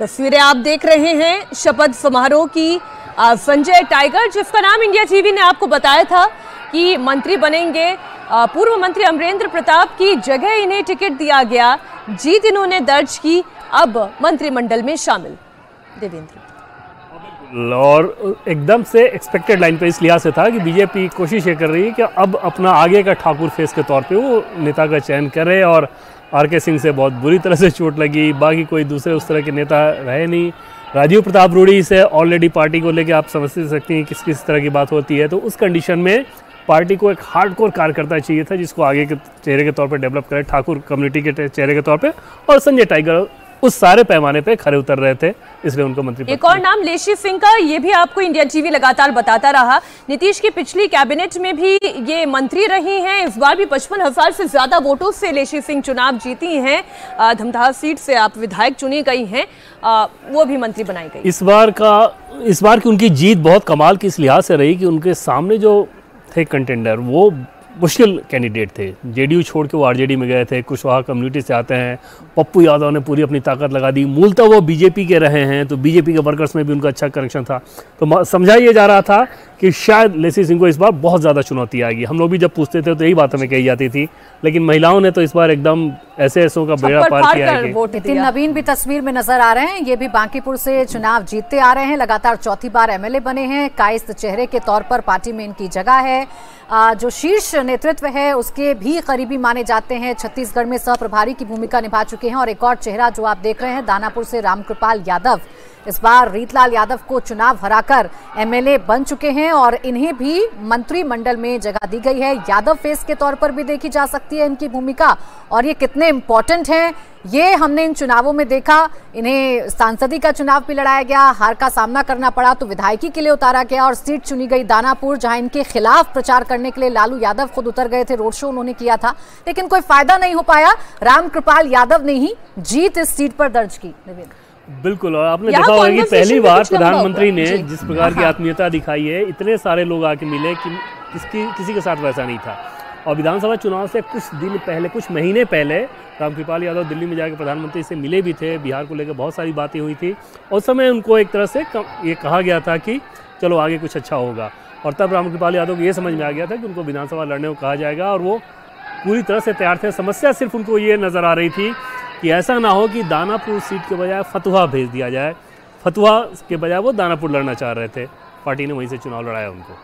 तस्वीरें आप देख रहे हैं शपथ समारोह की। संजय टाइगर, जिसका नाम इंडिया टीवी ने आपको बताया था कि मंत्री बनेंगे, पूर्व मंत्री अमरेंद्र प्रताप की जगह इन्हें टिकट दिया गया। जीत इन्होंने दर्ज की, अब मंत्रिमंडल में शामिल। देवेंद्र और एकदम से एक्सपेक्टेड लाइन पे इस लिहाज से था कि बीजेपी कोशिश ये कर रही है कि अब अपना आगे का ठाकुर फेस के तौर पे वो नेता का चयन करे। और आर.के. सिंह से बहुत बुरी तरह से चोट लगी, बाकी कोई दूसरे उस तरह के नेता रहे नहीं। राजीव प्रताप रूडी से ऑलरेडी पार्टी को लेकर आप समझ सकती हैं किस तरह की बात होती है। तो उस कंडीशन में पार्टी को एक हार्डकोर कार्यकर्ता चाहिए था जिसको आगे के चेहरे के तौर पर डेवलप करे, ठाकुर कम्युनिटी के चेहरे के तौर पर। और संजय टाइगर उस सारे पैमाने पे खरे उतर रहे थे, इसलिए उनको मंत्री। एक और नाम लेशी सिंह का, ये भी आपको इंडिया टीवी लगातार बताता रहा। नीतीश की पिछली कैबिनेट में भी ये मंत्री रही हैं, इस बार भी 55,000 से ज्यादा वोटों से लेशी सिंह चुनाव जीती हैं। धमदाहा सीट से आप विधायक चुनी गई हैं, वो भी मंत्री बनाई गई। इस बार की उनकी जीत बहुत कमाल की इस लिहाज से रही कि उनके सामने जो थे कंटेंडर वो मुश्किल कैंडिडेट थे। जेडीयू छोड़ के वो आरजेडी में गए थे, कुशवाहा कम्युनिटी से आते हैं। पप्पू यादव ने पूरी अपनी ताकत लगा दी, मूलतः वो बीजेपी के रहे हैं, तो बीजेपी के वर्कर्स में भी उनका अच्छा कनेक्शन था। तो समझा ये जा रहा था कि शायद लेसी सिंह को इस बार बहुत ज़्यादा चुनौती आएगी। हम लोग भी जब पूछते थे तो यही बात हमें कही जाती थी, लेकिन महिलाओं ने तो इस बार एकदम ऐसों का बेड़ा पार किया है। नितिन नवीन भी तस्वीर में नजर आ रहे हैं, ये भी बांकीपुर से चुनाव जीतते आ रहे हैं, लगातार चौथी बार एमएलए बने हैं। काइस्त चेहरे के तौर पर पार्टी में इनकी जगह है। जो शीर्ष नेतृत्व है उसके भी करीबी माने जाते हैं। छत्तीसगढ़ में सह प्रभारी की भूमिका निभा चुके हैं। और एक और चेहरा जो आप देख रहे हैं, दानापुर से रामकृपाल यादव, इस बार रीतलाल यादव को चुनाव हराकर एमएलए बन चुके हैं और इन्हें भी मंत्रिमंडल में जगह दी गई है। यादव फेस के तौर पर भी देखी जा सकती है इनकी भूमिका, और ये कितने इंपॉर्टेंट हैं ये हमने इन चुनावों में देखा। इन्हें सांसदी का चुनाव भी लड़ाया गया, हार का सामना करना पड़ा तो विधायकी के लिए उतारा गया और सीट चुनी गई दानापुर, जहां इनके खिलाफ प्रचार करने के लिए लालू यादव खुद उतर गए थे। रोड शो उन्होंने किया था, लेकिन कोई फायदा नहीं हो पाया। रामकृपाल यादव ने ही जीत इस सीट पर दर्ज की। बिल्कुल, और आपने देखा होगा कि पहली बार प्रधानमंत्री ने जिस प्रकार की आत्मीयता दिखाई है, इतने सारे लोग आके मिले कि किसी के साथ वैसा नहीं था। और विधानसभा चुनाव से कुछ दिन पहले, कुछ महीने पहले रामकृपाल यादव दिल्ली में जाकर प्रधानमंत्री से मिले भी थे। बिहार को लेकर बहुत सारी बातें हुई थी। उस समय उनको एक तरह से ये कहा गया था कि चलो आगे कुछ अच्छा होगा, और तब रामकृपाल यादव को ये समझ में आ गया था कि उनको विधानसभा लड़ने को कहा जाएगा, और वो पूरी तरह से तैयार थे। समस्या सिर्फ उनको ये नज़र आ रही थी कि ऐसा ना हो कि दानापुर सीट के बजाय फतुहा भेज दिया जाए। फतुहा के बजाय वो दानापुर लड़ना चाह रहे थे, पार्टी ने वहीं से चुनाव लड़ाया उनको।